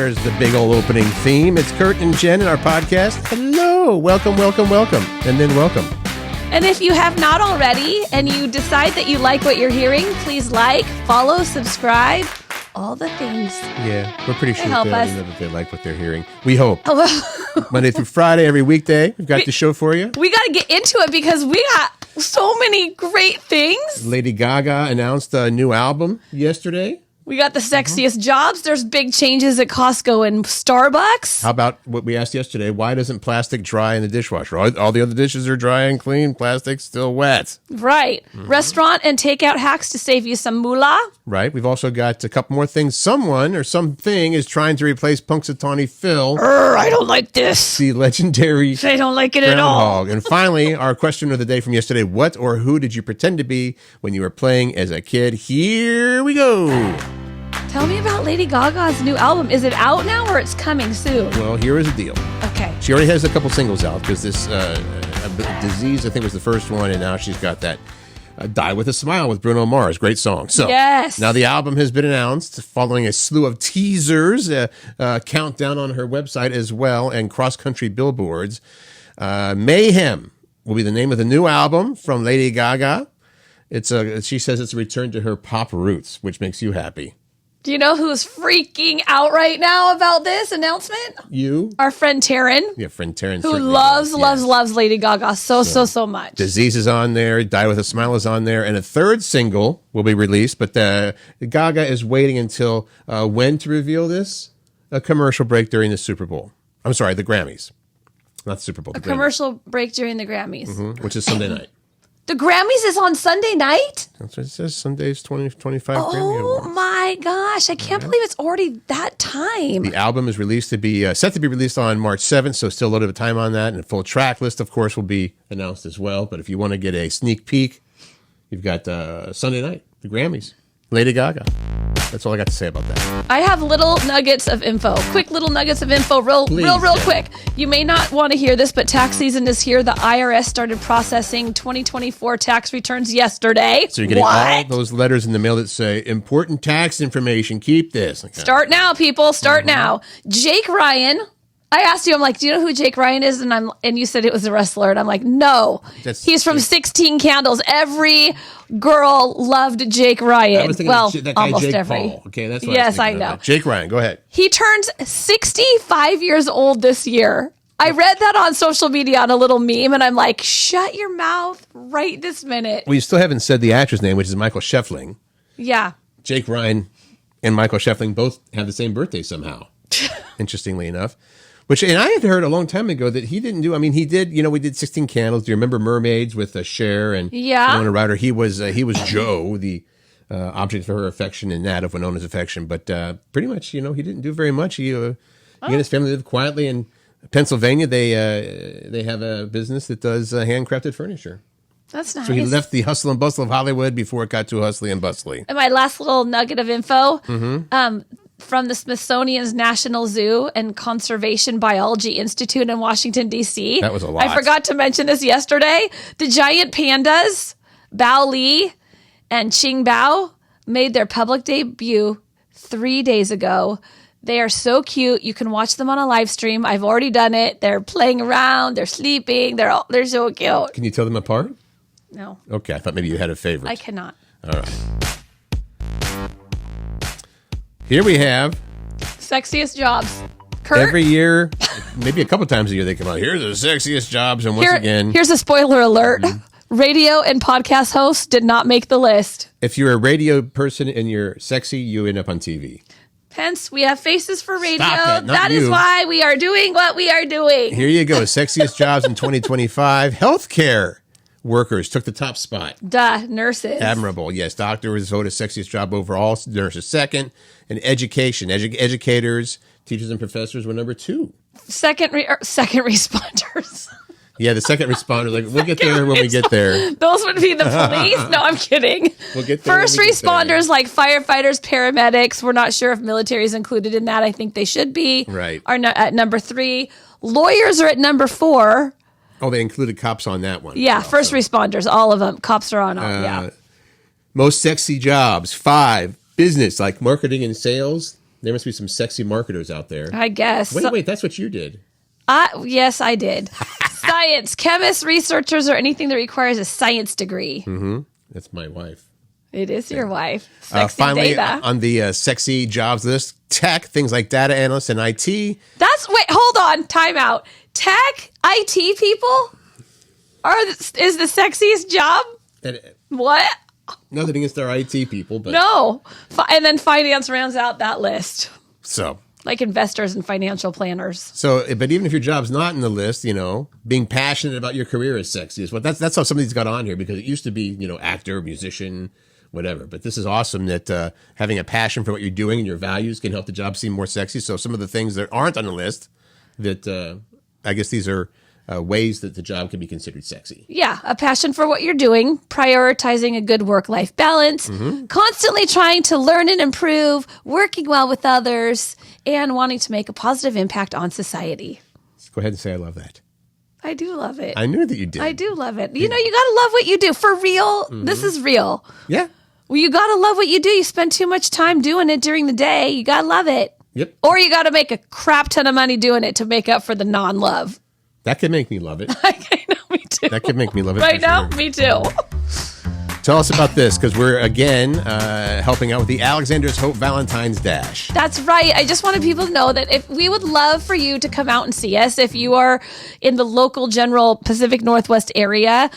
There's the big old opening theme. It's Curt and Jen in our podcast. Hello. Welcome. And then welcome. And if you have not already and you decide that you like what you're hearing, please like, follow, subscribe, all the things. Yeah, we're pretty sure help us. Know that they like what they're hearing. We hope. Monday through Friday, every weekday, we've got the show for you. We got to get into it because we got so many great things. Lady Gaga announced a new album yesterday. We got the Sexiest Jobs. There's big changes at Costco and Starbucks. How about what we asked yesterday? Why doesn't plastic dry in the dishwasher? All the other dishes are dry and clean. Plastic's still wet. Right. Restaurant and takeout hacks to save you some moolah. Right. We've also got a couple more things. Someone or something is trying to replace Punxsutawney Phil. I don't like this. The legendary I don't like it at all. And finally, our question of the day from yesterday. What or who did you pretend to be when you were playing as a kid? Here we go. Tell me about Lady Gaga's new album. Is it out now or it's coming soon? Well, here is the deal. Okay. She already has a couple singles out because this Disease, I think, was the first one, and now she's got that Die With a Smile with Bruno Mars. Great song. So yes. Now the album has been announced following a slew of teasers, countdown on her website as well, and cross-country billboards. Mayhem will be the name of the new album from Lady Gaga. She says it's a return to her pop roots, which makes you happy. Do you know who's freaking out right now about this announcement? You? Our friend Taryn. Yeah, friend Taryn. Who loves Lady Gaga so much. Disease is on there. Die With a Smile is on there. And a third single will be released. But Gaga is waiting until when to reveal this? A commercial break during the Super Bowl. I'm sorry, the Grammys. Not the Super Bowl. A commercial break during the Grammys. Which is Sunday night. The Grammys is on Sunday night? That's what it says. Sunday's 2025 Grammy Awards. Oh my gosh. I can't believe it's already that time. The album is released to be set to be released on March 7th, so still a little bit of time on that. And a full track list, of course, will be announced as well. But if you want to get a sneak peek, you've got Sunday night, the Grammys, Lady Gaga. That's all I got to say about that. I have little nuggets of info. Quick little nuggets of info, real quick. You may not want to hear this, but tax season is here. The IRS started processing 2024 tax returns yesterday. So you're getting all those letters in the mail that say, important tax information, keep this. Okay. Start now, people. Start now. Jake Ryan. I asked you, I'm like, do you know who Jake Ryan is? And you said it was a wrestler. And I'm like, no. He's from 16 Candles. Every girl loved Jake Ryan. I was thinking that guy, almost Jake every. Paul. Okay, that's what yes, I know. About. Jake Ryan, go ahead. He turns 65 years old this year. I read that on social media on a little meme, and I'm like, shut your mouth right this minute. Well, you still haven't said the actor's name, which is Michael Scheffling. Yeah. Jake Ryan and Michael Scheffling both have the same birthday somehow, interestingly enough. And I had heard a long time ago that he didn't do. I mean, he did. You know, we did 16 Candles. Do you remember Mermaids with Cher and Winona Ryder? He was Joe, the object for her affection, and that of Winona's affection. But pretty much, he didn't do very much. He and his family lived quietly in Pennsylvania. They have a business that does handcrafted furniture. That's nice. So he left the hustle and bustle of Hollywood before it got too hustly and bustly. And my last little nugget of info. From the Smithsonian's National Zoo and Conservation Biology Institute in Washington, D.C. That was a lot. I forgot to mention this yesterday. The giant pandas, Bao Li and Qing Bao, made their public debut 3 days ago. They are so cute. You can watch them on a live stream. I've already done it. They're playing around. They're sleeping. They're so cute. Can you tell them apart? No. Okay, I thought maybe you had a favorite. I cannot. All right. Here we have Sexiest Jobs. Curt? Every year, maybe a couple times a year, they come out. Here's the Sexiest Jobs, and once again, here's a spoiler alert: radio and podcast hosts did not make the list. If you're a radio person and you're sexy, you end up on TV. Hence, we have faces for radio. That is why we are doing what we are doing. Here you go. Sexiest Jobs in 2025. Healthcare workers took the top spot. Nurses. Admirable. Yes, doctor was voted sexiest job overall. Nurses second. And education. Educators, teachers, and professors were number 2. Second responders. Yeah, the second responders. Like, we'll get there when we get there. Those would be the police. No, I'm kidding. We'll get there. First responders like firefighters, paramedics. We're not sure if military is included in that. I think they should be. Right. Are at number 3. Lawyers are at number 4. Oh, they included cops on that one. Yeah, first responders, all of them. Cops are on all. Yeah. Most sexy jobs, 5. Business, like marketing and sales. There must be some sexy marketers out there. I guess. Wait, that's what you did. Yes, I did. Science, chemists, researchers, or anything that requires a science degree. Mm-hmm. That's my wife. It is your wife. Sexy finally, data. on the sexy jobs list, tech, things like data analysts and IT. Wait, hold on, time out. Tech, IT people is the sexiest job? What? Nothing against our IT people, but No. And then finance rounds out that list. So, like investors and financial planners. But even if your job's not in the list, being passionate about your career is sexy. That's how some of these got on here, because it used to be, actor, musician, whatever. But this is awesome that having a passion for what you're doing and your values can help the job seem more sexy. So some of the things that aren't on the list, that I guess these are ways that the job can be considered sexy. Yeah, a passion for what you're doing, prioritizing a good work-life balance, constantly trying to learn and improve, working well with others, and wanting to make a positive impact on society. Go ahead and say I love that. I do love it. I knew that you did. I do love it. You got to love what you do. For real, this is real. Yeah. Well, you got to love what you do. You spend too much time doing it during the day. You got to love it. Yep. Or you got to make a crap ton of money doing it to make up for the non-love. That could make me love it. I know, me too. That could make me love it. Right now, sure. me too. Tell us about this, because we're, again, helping out with the Alexander's Hope Valentine's Dash. That's right. I just wanted people to know that if we would love for you to come out and see us if you are in the local general Pacific Northwest area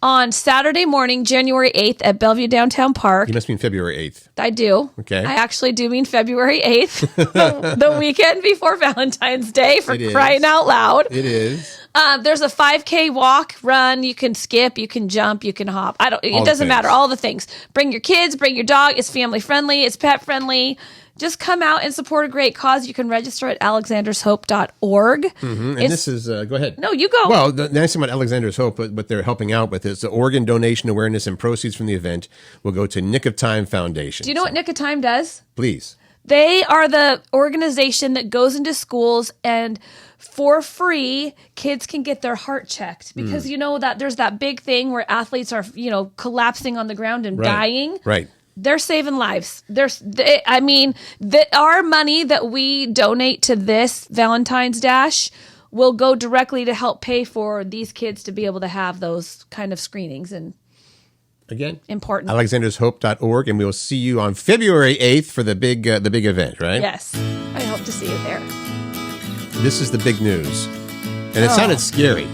on Saturday morning, January 8th at Bellevue Downtown Park. You must mean February 8th. I do. Okay. I actually do mean February 8th, the weekend before Valentine's Day, for crying out loud. It is. There's a 5K walk, run. You can skip, you can jump, you can hop. It doesn't matter. All the things. Bring your kids, bring your dog. It's family friendly. It's pet friendly. Just come out and support a great cause. You can register at alexandershope.org. Mm-hmm. And this is, go ahead. No, you go. Well, the nice thing about Alexander's Hope, what they're helping out with is the organ donation awareness, and proceeds from the event will go to Nick of Time Foundation. Do you know what Nick of Time does? Please. They are the organization that goes into schools and for free, kids can get their heart checked, because you know that there's that big thing where athletes are, collapsing on the ground and dying. Right. They're saving lives. Our money that we donate to this Valentine's Dash will go directly to help pay for these kids to be able to have those kind of screenings. And again, important. alexandershope.org, and we will see you on February 8th for the big event, right? Yes. I hope to see you there. This is the big news. And it sounded scary.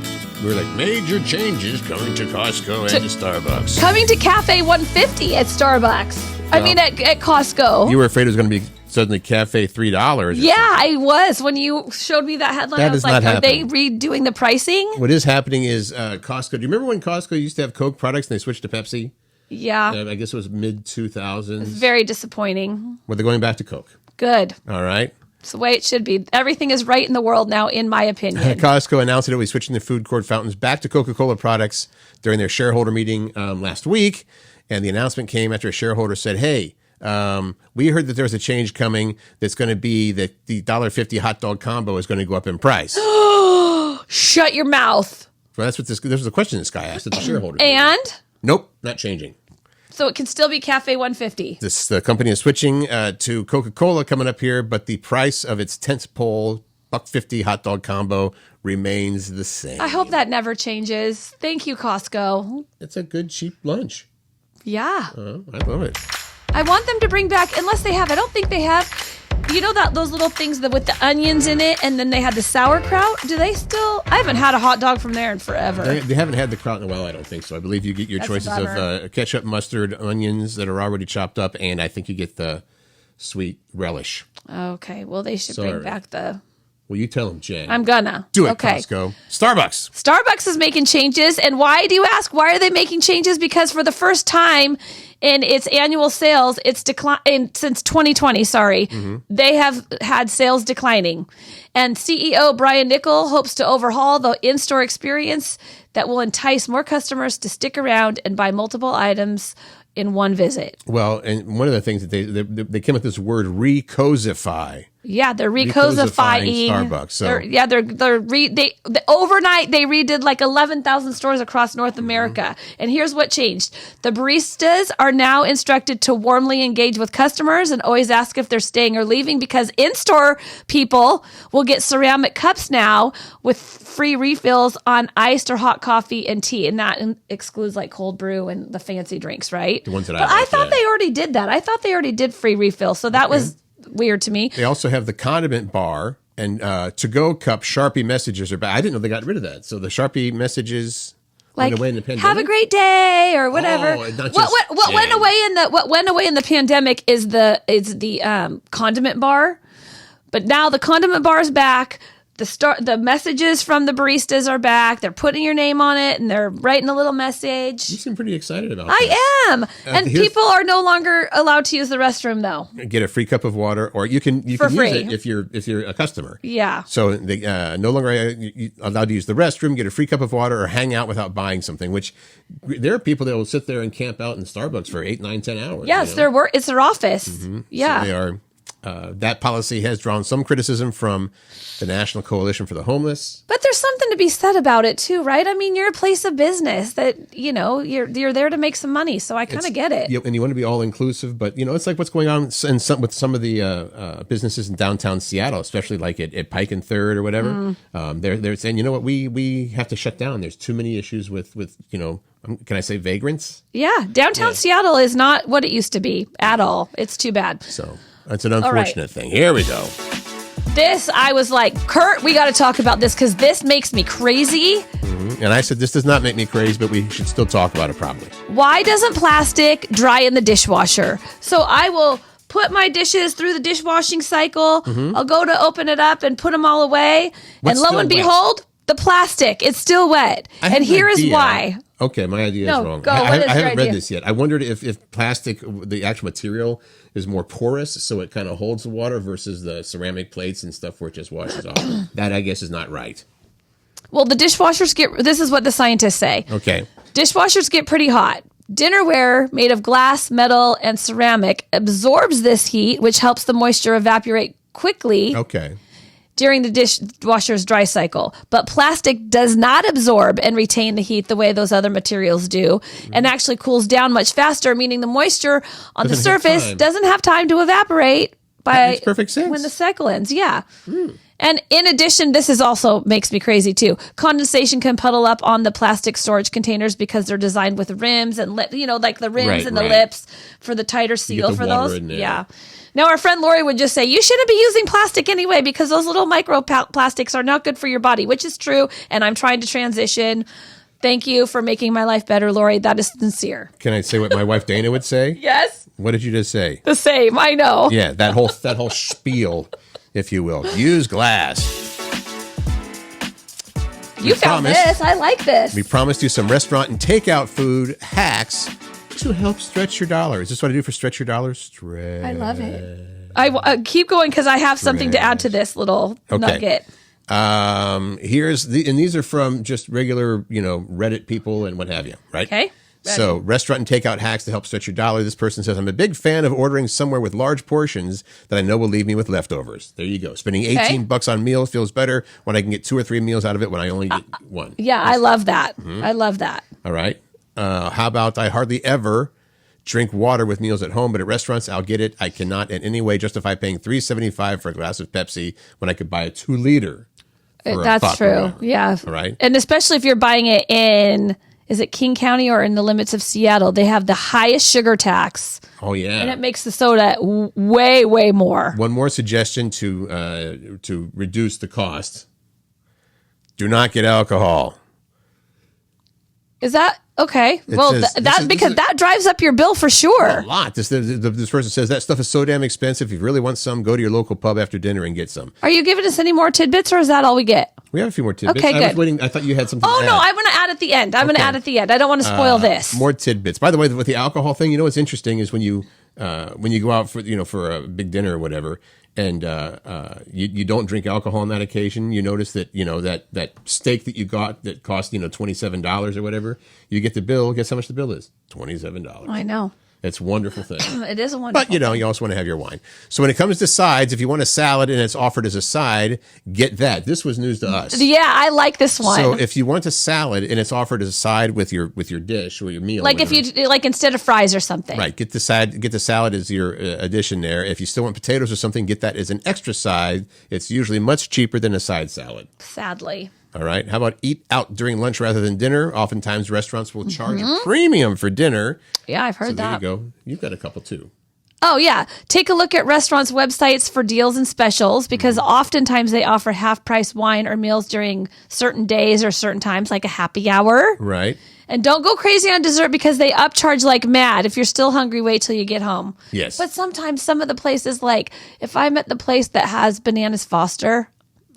We were like, major changes coming to Costco and to Starbucks. Coming to Cafe 150 at Starbucks. At Costco. You were afraid it was going to be suddenly Cafe $3. Yeah, I was. When you showed me that headline, I was like, are they redoing the pricing? What is happening is Costco. Do you remember when Costco used to have Coke products and they switched to Pepsi? Yeah. I guess it was mid-2000s. Very disappointing. Well, they're going back to Coke. Good. All right. It's the way it should be. Everything is right in the world now, in my opinion. Costco announced that it will be switching the food court fountains back to Coca-Cola products during their shareholder meeting last week. And the announcement came after a shareholder said, hey, we heard that there's a change coming that's going to be that the $1.50 hot dog combo is going to go up in price. Shut your mouth. Well, that's what this was a question this guy asked at the shareholder And? meeting. Nope, not changing. So it can still be Cafe 150. The company is switching to Coca-Cola coming up here, but the price of its tentpole $1.50 hot dog combo remains the same. I hope that never changes. Thank you, Costco. It's a good, cheap lunch. Yeah. I love it. I want them to bring back, unless they have, I don't think they have, those little things with the onions in it, and then they had the sauerkraut. Do they still? I haven't had a hot dog from there in forever. They haven't had the kraut in a while, I don't think so. I believe you get your choices of ketchup, mustard, onions that are already chopped up, and I think you get the sweet relish. Okay, well, they should bring back the... Well, you tell them, Jen. I'm gonna. Do it, okay. Costco. Starbucks. Starbucks is making changes. And why, do you ask? Why are they making changes? Because for the first time in its annual sales, it's declined since 2020, they have had sales declining. And CEO Brian Nichol hopes to overhaul the in-store experience that will entice more customers to stick around and buy multiple items in one visit. Well, and one of the things that they came up with this word, recosify. Yeah, they're recosifying Starbucks. So overnight they redid like 11,000 stores across North America. And here's what changed: the baristas are now instructed to warmly engage with customers and always ask if they're staying or leaving, because in-store people will get ceramic cups now with free refills on iced or hot coffee and tea, and that excludes like cold brew and the fancy drinks, right? The ones that I thought they already did that. I thought they already did free refills, so that was weird to me. They also have the condiment bar and to-go cup Sharpie messages are back. I didn't know they got rid of that. So the Sharpie messages like, went away in the pandemic. Have a great day or whatever. Oh, what went away in the pandemic is the condiment bar, but now the condiment bar is back. The messages from the baristas are back. They're putting your name on it and they're writing a little message. You seem pretty excited about that. I am. And people are no longer allowed to use the restroom though. Get a free cup of water, or you can use it if you're a customer. Yeah. So they no longer allowed to use the restroom, get a free cup of water, or hang out without buying something. Which there are people that will sit there and camp out in Starbucks for 8, 9, 10 hours. Yes, it's their office. Mm-hmm. Yeah. So they are. That policy has drawn some criticism from the National Coalition for the Homeless. But there's something to be said about it too, right? I mean, you're a place of business that, you're there to make some money. So I kind of get it. And you want to be all inclusive, but it's like what's going on with some of the businesses in downtown Seattle, especially like at Pike and Third or whatever. They're saying, you know what, we have to shut down. There's too many issues with can I say vagrants? Yeah. Downtown Seattle is not what it used to be at all. It's too bad. So that's an unfortunate thing. Here we go. This, I was like, Curt, we got to talk about this because this makes me crazy. Mm-hmm. And I said, this does not make me crazy, but we should still talk about it probably. Why doesn't plastic dry in the dishwasher? So I will put my dishes through the dishwashing cycle. Mm-hmm. I'll go to open it up and put them all away. And lo and behold, the plastic, it's still wet. And here is why. Okay, my idea is wrong. Go. I haven't read this yet. I wondered if plastic, the actual material, is more porous, so it kind of holds the water versus the ceramic plates and stuff where it just washes off. That, I guess, is not right. Well, the dishwashers this is what the scientists say. Okay. Dishwashers get pretty hot. Dinnerware made of glass, metal, and ceramic absorbs this heat, which helps the moisture evaporate quickly. Okay. During the dishwasher's dry cycle. But plastic does not absorb and retain the heat the way those other materials do, and actually cools down much faster, meaning the moisture on the surface doesn't have time to evaporate that makes perfect sense. When the cycle ends. Yeah. And in addition, this is also makes me crazy too. Condensation can puddle up on the plastic storage containers because they're designed with rims and like the rims and the lips for the tighter seal for those. Yeah. Now, our friend Lori would just say, you shouldn't be using plastic anyway because those little microplastics are not good for your body, which is true. And I'm trying to transition. Thank you for making my life better, Lori. That is sincere. Can I say what my wife Dana would say? Yes. What did you just say? The same. I know. Yeah, that whole spiel, if you will. Use glass. You found this. I like this. We promised you some restaurant and takeout food hacks to help stretch your dollar. Is this what I do for stretch your dollar? Stretch. I love it. I keep going because I have something to add to this little nugget. These are from just regular, Reddit people and what have you, right? Okay. Ready. So restaurant and takeout hacks to help stretch your dollar. This person says, I'm a big fan of ordering somewhere with large portions that I know will leave me with leftovers. There you go. Spending $18 on meals feels better when I can get 2 or 3 meals out of it when I only get one. Yeah, I love that. Mm-hmm. I love that. All right. How about I hardly ever drink water with meals at home, but at restaurants, I'll get it. I cannot in any way justify paying $3.75 for a glass of Pepsi when I could buy a 2-liter. That's true. Yeah. All right. And especially if you're buying it in, is it King County or in the limits of Seattle? They have the highest sugar tax. Oh, yeah. And it makes the soda way, way more. One more suggestion to reduce the cost. Do not get alcohol. Is that okay? That drives up your bill for sure. A lot. This person says that stuff is so damn expensive. If you really want some, go to your local pub after dinner and get some. Are you giving us any more tidbits, or is that all we get? We have a few more tidbits. Okay, good. I was waiting. I thought you had something. Oh no, I'm going to add at the end. I'm going to add at the end. I don't want to spoil this. More tidbits. By the way, with the alcohol thing, what's interesting is when you go out for a big dinner or whatever, and you don't drink alcohol on that occasion, you notice that that steak that you got that cost $27 or whatever, you get the bill. Guess how much the bill is? $27. I know. It's a wonderful thing. It is a wonderful But, you also want to have your wine. So when it comes to sides, if you want a salad and it's offered as a side, get that. This was news to us. Yeah, I like this one. So if you want a salad and it's offered as a side with your dish or your meal. Like if you, like instead of fries or something. Right. Get the salad as your addition there. If you still want potatoes or something, get that as an extra side. It's usually much cheaper than a side salad. Sadly. All right. How about eat out during lunch rather than dinner? Oftentimes restaurants will charge a premium for dinner. Yeah, I've heard that. There you go. You've got a couple too. Oh, yeah. Take a look at restaurants' websites for deals and specials because oftentimes they offer half-price wine or meals during certain days or certain times, like a happy hour. Right. And don't go crazy on dessert because they upcharge like mad. If you're still hungry, wait till you get home. Yes. But sometimes some of the places, like if I'm at the place that has Bananas Foster,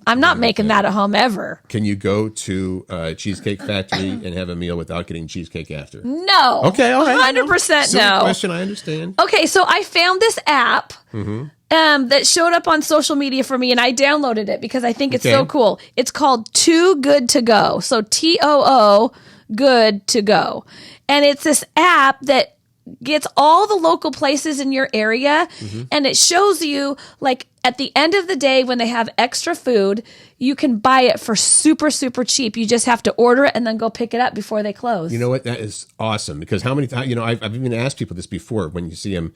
I'm not making that at home ever. Can you go to Cheesecake Factory and have a meal without getting cheesecake after? No. Okay, all right. 100% Silly no. question, I understand. Okay, so I found this app that showed up on social media for me, and I downloaded it because I think it's so cool. It's called Too Good to Go. So TOO, Good to Go. And it's this app that gets all the local places in your area, and it shows you, like, at the end of the day when they have extra food, you can buy it for super, super cheap. You just have to order it and then go pick it up before they close. You know what? That is awesome because how many times, I've even asked people this before when you see them,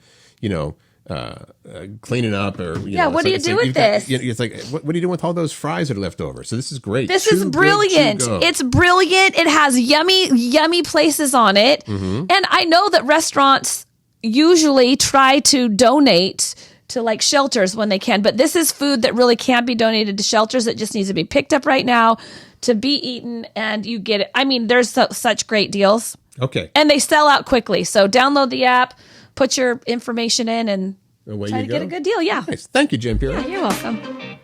cleaning up or, what do you do with this? It's like, what do you do with all those fries that are left over? So this is great. This is brilliant. It's brilliant. It has yummy, yummy places on it. And I know that restaurants usually try to donate to like shelters when they can, but this is food that really can't be donated to shelters. It just needs to be picked up right now to be eaten, and you get it. I mean, there's such great deals. Okay. And they sell out quickly. So download the app, put your information in, and try to get a good deal. Yeah. Nice. Thank you, Jen Piro. Yeah, you're welcome.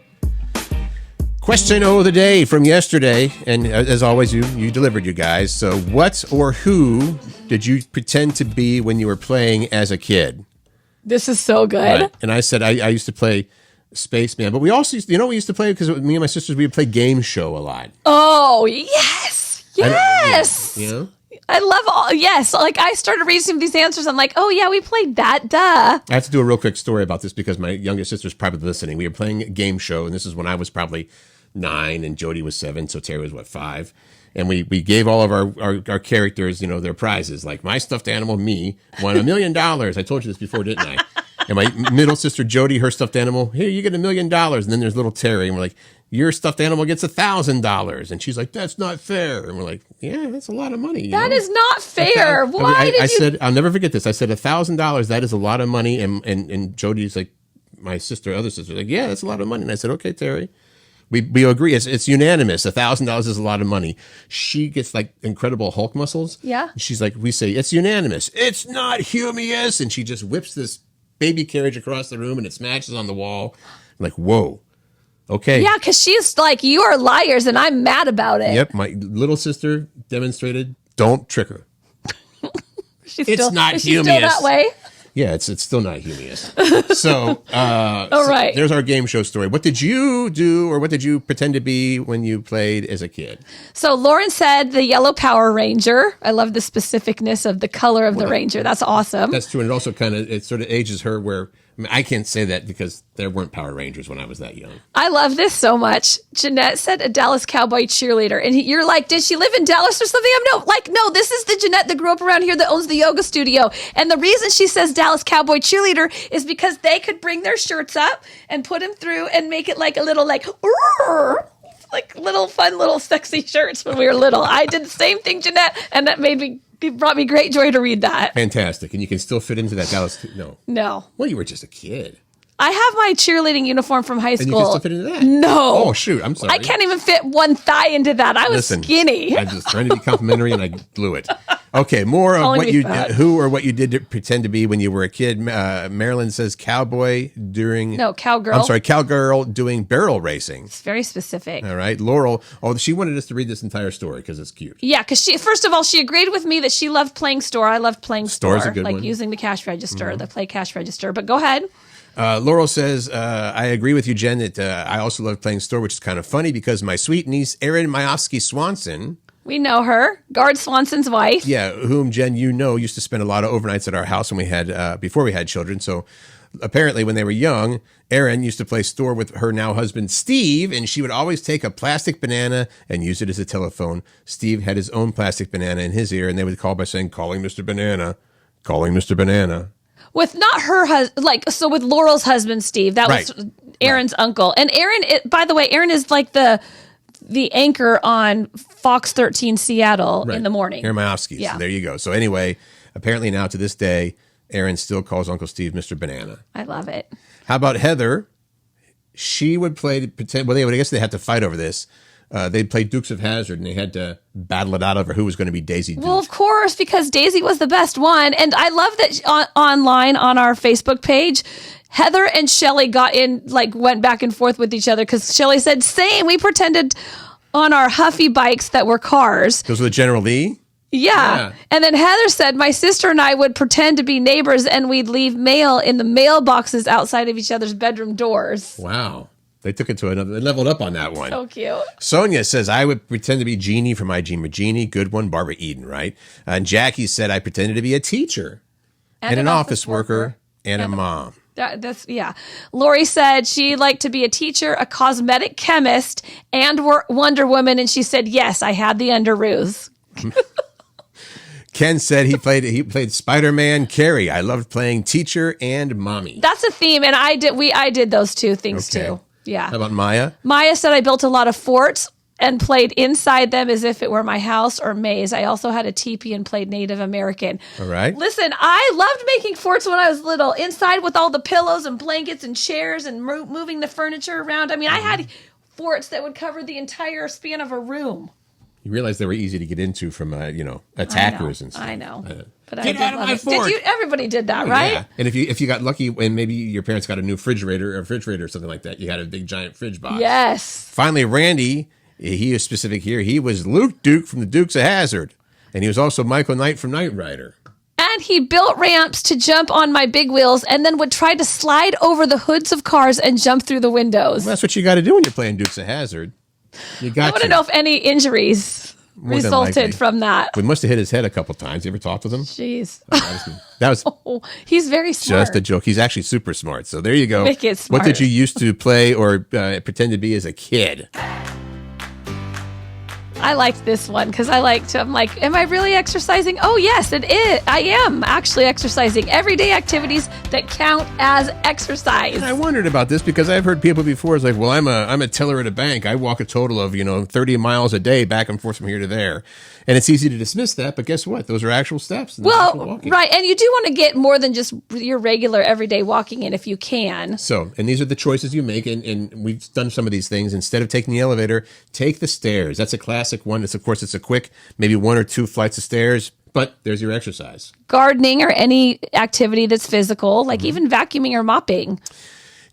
Question of the day from yesterday, and as always, you delivered, you guys. So what or who did you pretend to be when you were playing as a kid? This is so good. Right. And I said I used to play Spaceman, but we also used to, we used to play because me and my sisters, we would play Game Show a lot. Oh, yes. Yes. I love all, yes. Like I started reading some of these answers. I'm like, oh yeah, we played that. Duh. I have to do a real quick story about this because my youngest sister's probably listening. We were playing a Game Show, and this is when I was probably 9 and Jody was 7, so Terry was 5. And we gave all of our characters, their prizes. Like my stuffed animal, me, won $1 million. I told you this before, didn't I? And my middle sister, Jody, her stuffed animal, here, you get $1 million. And then there's little Terry, and we're like, your stuffed animal gets $1,000. And she's like, that's not fair. And we're like, yeah, that's a lot of money. That is not fair. I said, I'll never forget this. I said, $1,000, that is a lot of money. And Jody's like, my other sister, like, yeah, that's a lot of money. And I said, okay, Terry. We agree. It's unanimous. $1,000 is a lot of money. She gets like incredible Hulk muscles. Yeah. She's like, we say, it's unanimous. It's not humorous. And she just whips this baby carriage across the room and it smashes on the wall. I'm like, whoa. Okay. Yeah, because she's like, you are liars and I'm mad about it. Yep. My little sister demonstrated, don't trick her. It's not humorous. She's still that way? Yeah, it's still not humorous. So, all right. There's our game show story. What did you do, or what did you pretend to be when you played as a kid? So Lauren said the yellow Power Ranger. I love the specificness of the color of the Ranger. That's awesome. That's true, and it also it sort of ages her where. I can't say that because there weren't Power Rangers when I was that young. I love this so much. Jeanette said a Dallas Cowboy cheerleader. And you're like, did she live in Dallas or something? No, this is the Jeanette that grew up around here that owns the yoga studio. And the reason she says Dallas Cowboy cheerleader is because they could bring their shirts up and put them through and make it like a little like little fun little sexy shirts when we were little. I did the same thing, Jeanette, and that brought me great joy to read that. Fantastic. And you can still fit into that Dallas. No. Well, you were just a kid. I have my cheerleading uniform from high school. And you can still fit into that? No. Oh, shoot. I'm sorry. I can't even fit one thigh into that. I was skinny. I was trying to be complimentary and I blew it. Okay, more of what who or what you did to pretend to be when you were a kid. Marilyn says cowboy during... No, cowgirl. I'm sorry, cowgirl doing barrel racing. It's very specific. All right. Laurel, she wanted us to read this entire story because it's cute. Yeah, because first of all, she agreed with me that she loved playing store. I loved playing store. Store's a good one. Using the cash register, the play cash register. But go ahead. Laurel says, I agree with you, Jen, that I also love playing store, which is kind of funny because my sweet niece, Erin Majowski Swanson, We know her. Guard Swanson's wife. Yeah, whom, Jen, used to spend a lot of overnights at our house when we had before we had children. So apparently when they were young, Erin used to play store with her now husband, Steve, and she would always take a plastic banana and use it as a telephone. Steve had his own plastic banana in his ear, and they would call by saying, calling Mr. Banana, calling Mr. Banana. With not her husband, so with Laurel's husband, Steve, that was Erin's uncle. And Erin, by the way, Erin is like the anchor on Fox 13 Seattle in the morning. Erin Mayofsky. Yeah. So there you go. So anyway, apparently now to this day, Erin still calls Uncle Steve Mr. Banana. I love it. How about Heather? She would pretend. Well, I guess they had to fight over this. They'd play Dukes of Hazzard, and they had to battle it out over who was going to be Daisy Duke. Well, of course, because Daisy was the best one. And I love that online on our Facebook page, Heather and Shelly went back and forth with each other because Shelly said, same, we pretended on our Huffy bikes that were cars. Those were the General Lee? Yeah. And then Heather said, my sister and I would pretend to be neighbors and we'd leave mail in the mailboxes outside of each other's bedroom doors. Wow. They took it to another, they leveled up on that one. So cute. Sonia says, I would pretend to be Jeannie from My Jean Regini. Good one, Barbara Eden, right? And Jackie said, I pretended to be a teacher and an office worker and a mom. That's Lori said she liked to be a teacher, a cosmetic chemist, and Wonder Woman. And she said, yes, I had the underoos. Ken said he played Spider-Man. Carrie, I loved playing teacher and mommy. That's a theme, and I did those two things too. Yeah. How about Maya? Maya said I built a lot of forts and played inside them as if it were my house or maze. I also had a teepee and played Native American. All right. Listen, I loved making forts when I was little, inside with all the pillows and blankets and chairs and moving the furniture around. I mean, I had forts that would cover the entire span of a room. You realize they were easy to get into from, attackers and stuff. I know. But Get out of my fort. Everybody did that, right? Yeah. And if you got lucky and maybe your parents got a new refrigerator or something like that, you had a big giant fridge box. Yes. Finally, Randy, he is specific here. He was Luke Duke from the Dukes of Hazzard. And he was also Michael Knight from Knight Rider. And he built ramps to jump on my big wheels and then would try to slide over the hoods of cars and jump through the windows. Well, that's what you got to do when you're playing Dukes of Hazzard. I want to know if any injuries resulted from that. We must have hit his head a couple times. You ever talked with him? Jeez. That was he's very smart. Just a joke. He's actually super smart. So there you go. Wicked smart. What did you used to play or pretend to be as a kid? I liked this one because I'm like, am I really exercising? Oh, yes, it is. I am actually exercising. Everyday activities that count as exercise. And I wondered about this because I've heard people before. It's like, well, I'm a teller at a bank. I walk a total of 30 miles a day back and forth from here to there. And it's easy to dismiss that, but guess what? Those are actual steps. Well, right. And you do want to get more than just your regular everyday walking in if you can. So, and these are the choices you make. And we've done some of these things. Instead of taking the elevator, take the stairs. That's a classic one. It's a quick, maybe 1 or 2 flights of stairs, but there's your exercise. Gardening or any activity that's physical, like even vacuuming or mopping.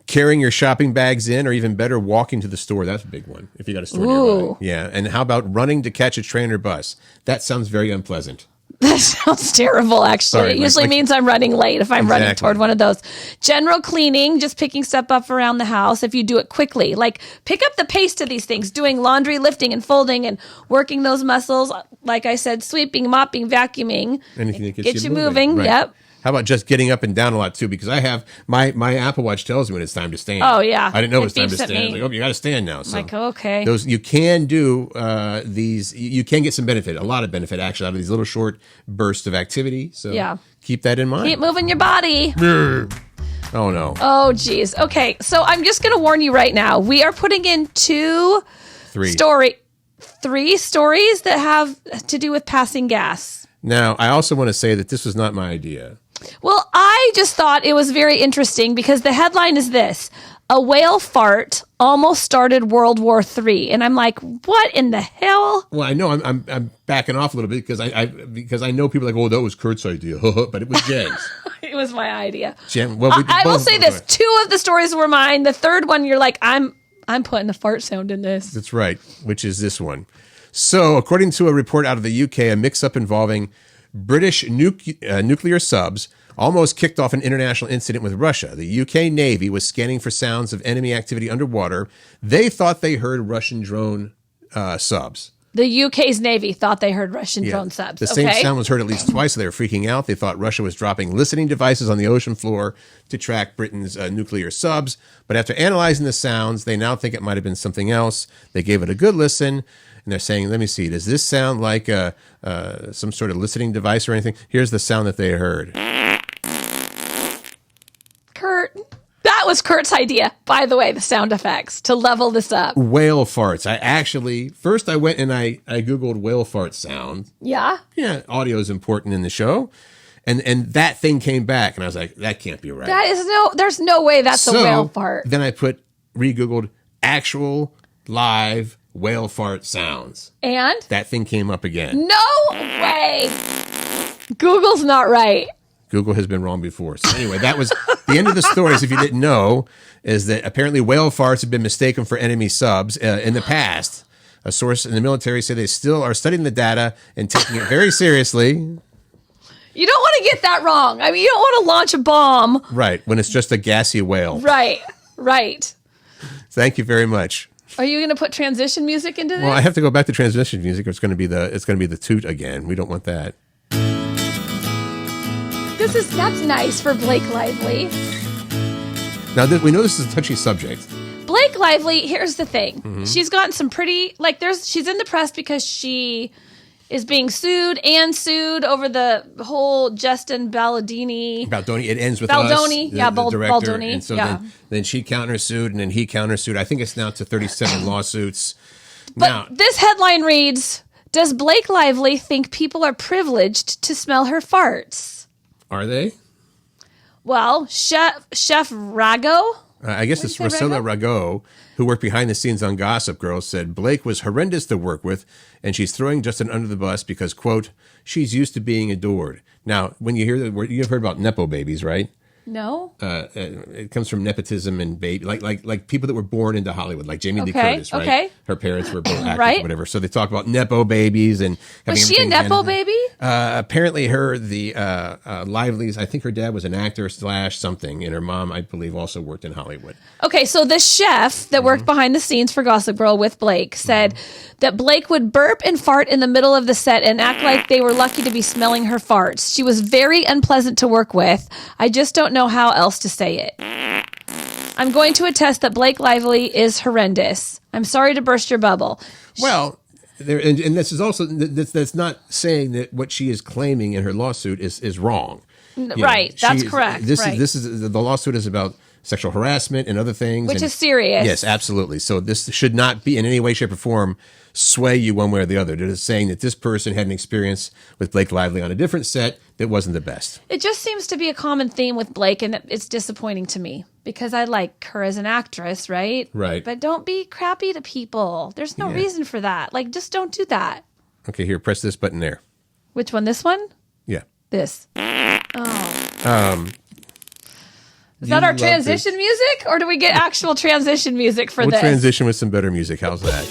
Carrying your shopping bags in, or even better, walking to the store. That's a big one if you got a store nearby. Yeah. And how about running to catch a train or bus? That sounds very unpleasant. That sounds terrible, actually. Sorry, it usually means I'm running late if I'm running toward one of those. General cleaning, just picking stuff up around the house if you do it quickly. Like, pick up the pace to these things, doing laundry, lifting, and folding, and working those muscles. Like I said, sweeping, mopping, vacuuming. Anything that gets you moving. Right. Yep. How about just getting up and down a lot, too? Because I have, my Apple Watch tells me when it's time to stand. Oh, yeah. I didn't know it was time to stand. I was like, oh, you got to stand now. So like, okay. Those, you can do these, you can get some benefit, a lot of benefit, actually, out of these little short bursts of activity. So yeah. Keep that in mind. Keep moving your body. Oh, no. Oh, geez. Okay, so I'm just going to warn you right now. We are putting in three stories that have to do with passing gas. Now, I also want to say that this was not my idea. Well, I just thought it was very interesting because the headline is this: a whale fart almost started World War III. And I'm like, what in the hell? Well, I know I'm backing off a little bit because I know people are like, oh, that was Curt's idea. But it was Jen's. It was my idea. Jen, well, I will say this. 2 of the stories were mine. The third one, you're like, I'm putting the fart sound in this. That's right, which is this one. So, according to a report out of the UK, a mix-up involving British nuclear subs almost kicked off an international incident with Russia. The UK Navy was scanning for sounds of enemy activity underwater. They thought they heard Russian drone subs. The UK's Navy thought they heard Russian drone subs. The same sound was heard at least twice, so they were freaking out. They thought Russia was dropping listening devices on the ocean floor to track Britain's nuclear subs. But after analyzing the sounds, they now think it might have been something else. They gave it a good listen, and they're saying, let me see, does this sound like some sort of listening device or anything? Here's the sound that they heard. Curt. That was Curt's idea, by the way, the sound effects, to level this up. Whale farts. First I went and I Googled whale fart sound. Yeah? Yeah, audio is important in the show. And that thing came back, and I was like, that can't be right. There's no way that's a whale fart. Then I re-Googled actual live whale fart sounds. And? That thing came up again. No way! Google's not right. Google has been wrong before. So anyway, that was the end of the stories. If you didn't know, is that apparently whale farts have been mistaken for enemy subs in the past. A source in the military said they still are studying the data and taking it very seriously. You don't want to get that wrong. I mean, you don't want to launch a bomb. Right, when it's just a gassy whale. Right. Thank you very much. Are you going to put transition music into this? Well, I have to go back to transition music. It's going to be the toot again. We don't want that. That's nice for Blake Lively. Now, we know this is a touchy subject. Blake Lively, here's the thing. Mm-hmm. She's gotten some pretty, she's in the press because she is being sued over the whole Justin Baldoni. It ends with Baldoni. us, the director. Baldoni. And so yeah. then she countersued, and then he countersued. I think it's now to 37 lawsuits. But this headline reads, does Blake Lively think people are privileged to smell her farts? Are they? Well, Chef Rago? I guess it's Rosella Rago, who worked behind the scenes on Gossip Girl, said Blake was horrendous to work with, and she's throwing Justin under the bus because, quote, she's used to being adored. Now, when you hear the word, you've heard about Nepo babies, right? No. It comes from nepotism and baby, like people that were born into Hollywood, like Jamie Lee Curtis, right? Okay. Her parents were both actors, right? Or whatever. So they talk about Nepo babies and was she a Nepo baby? Apparently, the Lively's. I think her dad was an actor / something, and her mom, I believe, also worked in Hollywood. Okay, so the chef that worked behind the scenes for Gossip Girl with Blake said that Blake would burp and fart in the middle of the set and act like they were lucky to be smelling her farts. She was very unpleasant to work with. I just don't know how else to say it. I'm going to attest that Blake Lively is horrendous. I'm sorry to burst your bubble. Well, and this is also that's not saying that what she is claiming in her lawsuit is wrong. Right, that's correct. This is the lawsuit is about sexual harassment and other things, which is serious. Yes, absolutely. So this should not be in any way, shape, or form sway you one way or the other. They're just saying that this person had an experience with Blake Lively on a different set that wasn't the best. It just seems to be a common theme with Blake, and it's disappointing to me because I like her as an actress, right? Right. But don't be crappy to people. There's no reason for that. Like, just don't do that. Okay, here, press this button there. Which one? This one? Yeah. This. Oh. Is that our transition music, or do we get actual transition music for this? We'll transition with some better music. How's that?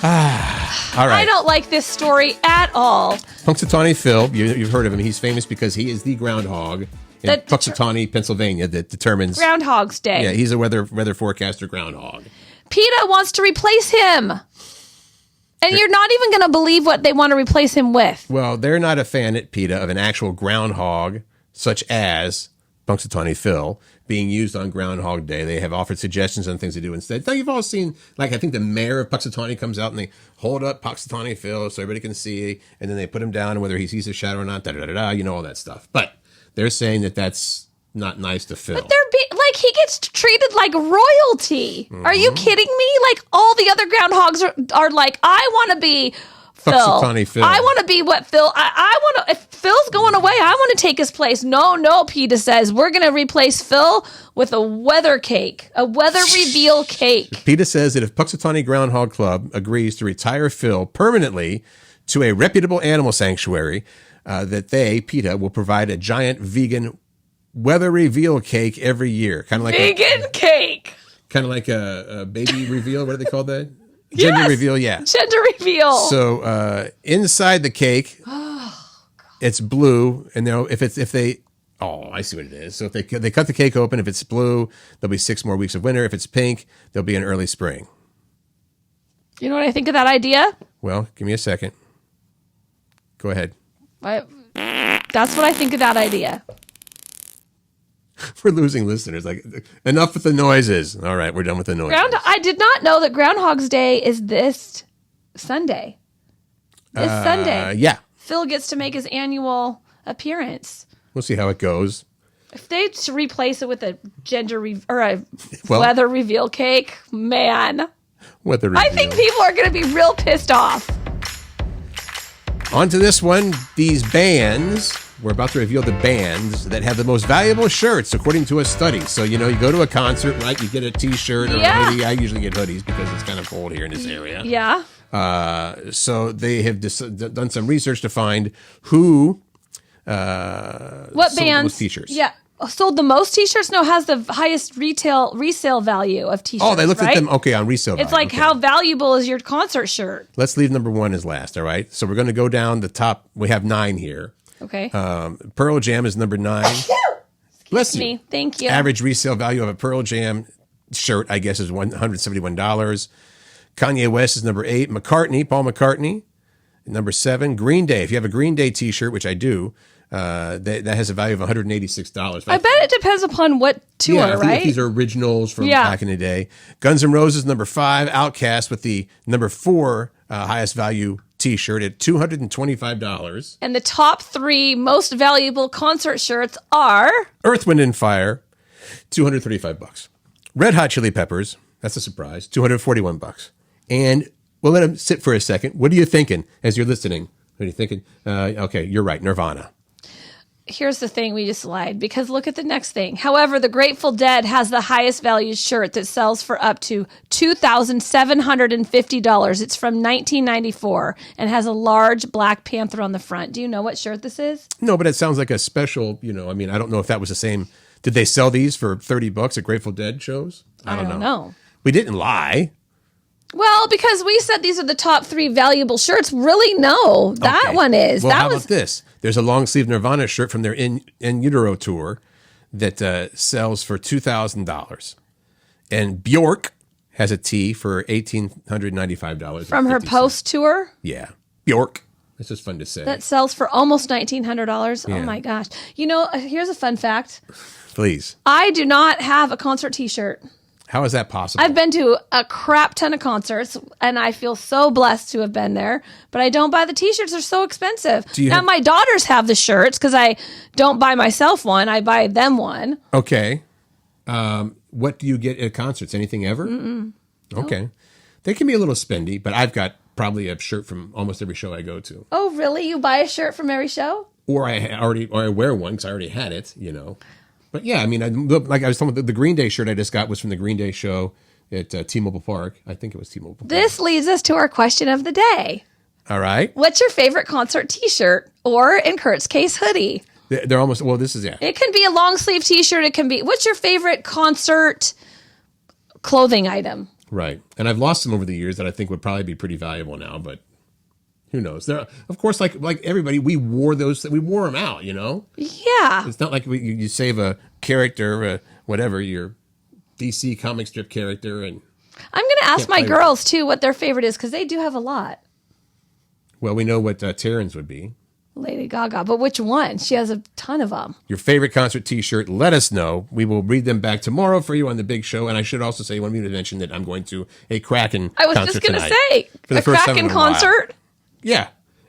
All right. I don't like this story at all. Punxsutawney Phil, you've heard of him. He's famous because he is the groundhog in Punxsutawney, Pennsylvania, that determines Groundhog's Day. Yeah, he's a weather forecaster groundhog. PETA wants to replace him. And you're not even going to believe what they want to replace him with. Well, they're not a fan at PETA of an actual groundhog, such as Punxsutawney Phil, being used on Groundhog Day. They have offered suggestions on things to do instead. Now, you've all seen, I think the mayor of Punxsutawney comes out and they hold up Punxsutawney Phil so everybody can see, and then they put him down, and whether he sees a shadow or not, all that stuff. But they're saying that that's not nice to Phil. But he gets treated like royalty. Mm-hmm. Are you kidding me? Like, all the other groundhogs are like, I want to be Phil. I want to be what Phil. I want to. If Phil's going away, I want to take his place. No. PETA says we're going to replace Phil with a weather cake, a weather reveal cake. PETA says that if Punxsutawney Groundhog Club agrees to retire Phil permanently to a reputable animal sanctuary, that PETA, will provide a giant vegan weather reveal cake every year, kind of like vegan cake, kind of like a baby reveal. What do they call that? Gender reveal, yeah. Gender reveal. So inside the cake, it's blue, and I see what it is. So if they cut the cake open, if it's blue, there'll be 6 more weeks of winter. If it's pink, there'll be an early spring. You know what I think of that idea? Well, give me a second. Go ahead. That's what I think of that idea. We're losing listeners. Like, enough with the noises. All right, we're done with the noises. I did not know that Groundhog's Day is this Sunday. This Sunday. Yeah. Phil gets to make his annual appearance. We'll see how it goes. If they replace it with a weather reveal cake, man. Weather reveal. I think people are going to be real pissed off. On to this one. These bands. We're about to reveal the bands that have the most valuable shirts, according to a study. So, you go to a concert, right? You get a T-shirt or a hoodie. I usually get hoodies because it's kind of cold here in this area. Yeah. So they have done some research to find who what sold bands? the most T-shirts. Yeah. Sold the most T-shirts? No, has the highest resale value of T-shirts. Oh, they looked at them. Okay, on resale value. It's like, how valuable is your concert shirt? Let's leave number 1 as last, all right? So we're going to go down the top. We have 9 here. Okay. Pearl Jam is number 9. Bless you. Me. Thank you. Average resale value of a Pearl Jam shirt, I guess, is $171. Kanye West is number 8. Paul McCartney, number 7. Green Day. If you have a Green Day T-shirt, which I do, that has a value of $186. I bet it depends upon what tour, I think right? These are originals from back in the day. Guns N' Roses, number 5. Outkast with the number 4 highest value T-shirt at $225. And the top 3 most valuable concert shirts are Earth, Wind, and Fire, $235. Red Hot Chili Peppers, that's a surprise, $241. And we'll let them sit for a second. What are you thinking as you're listening? What are you thinking? Okay, you're right, Nirvana. Here's the thing, we just lied, because look at the next thing. However, the Grateful Dead has the highest valued shirt that sells for up to $2,750. It's from 1994 and has a large Black Panther on the front. Do you know what shirt this is? No, but it sounds like a special, I don't know if that was the same. Did they sell these for $30 at Grateful Dead shows? I don't know. We didn't lie. Well, because we said these are the top 3 valuable shirts. Really, no. That one is. Well, how about this? There's a long sleeve Nirvana shirt from their In Utero tour that sells for $2,000. And Bjork has a tee for $1,895. From her post tour? Yeah. Bjork. It's just fun to say. That sells for almost $1,900. Yeah. Oh my gosh. Here's a fun fact. Please. I do not have a concert t-shirt. How is that possible? I've been to a crap ton of concerts, and I feel so blessed to have been there, but I don't buy the t-shirts. They're so expensive. My daughters have the shirts because I don't buy myself one. I buy them one. Okay. What do you get at concerts? Anything ever? Mm-mm. Okay. Nope. They can be a little spendy, but I've got probably a shirt from almost every show I go to. Oh, really? You buy a shirt from every show? Or I wear one because I already had it, But yeah, like I was talking about, the Green Day shirt I just got was from the Green Day show at T-Mobile Park. I think it was T-Mobile Park. This leads us to our question of the day. All right. What's your favorite concert t-shirt? Or, in Curt's case, hoodie? They're almost, this is, yeah. It can be a long sleeve t-shirt. It can be, what's your favorite concert clothing item? Right. And I've lost some over the years that I think would probably be pretty valuable now, but who knows? There, of course, like everybody, we wore them out, Yeah. It's not like you save a character, whatever, your DC comic strip character. And I'm going to ask my girls, too, what their favorite is, because they do have a lot. Well, we know what Taryn's would be. Lady Gaga. But which one? She has a ton of them. Your favorite concert t-shirt, let us know. We will read them back tomorrow for you on the big show. And I should also say, I want me to mention that I'm going to a Kraken concert tonight. I was just going to say, a Kraken concert? Yeah.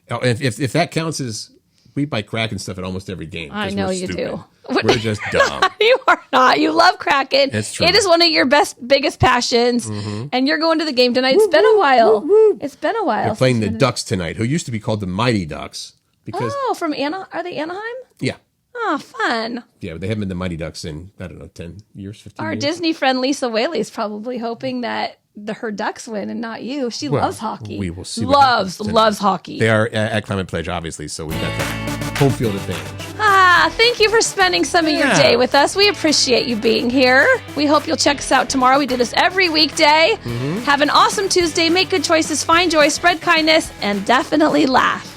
If that counts as, we buy Kraken stuff at almost every game. I know you do. We're just dumb. You are not. You love Kraken. That's true. It is one of your biggest passions. Mm-hmm. And you're going to the game tonight. It's been a while. It's been a while. They're playing the Ducks tonight, who used to be called the Mighty Ducks. Because, from are they Anaheim? Yeah. Oh, fun. Yeah, but they haven't been the Mighty Ducks in, 10 years, 15 Our years. Disney friend Lisa Whaley's probably hoping that her Ducks win and not you. She loves hockey. We will see. Loves hockey. They are at Climate Pledge, obviously, so we've got the home field advantage. Thank you for spending some of your day with us. We appreciate you being here. We hope you'll check us out tomorrow. We do this every weekday. Mm-hmm. Have an awesome Tuesday. Make good choices. Find joy. Spread kindness. And definitely laugh.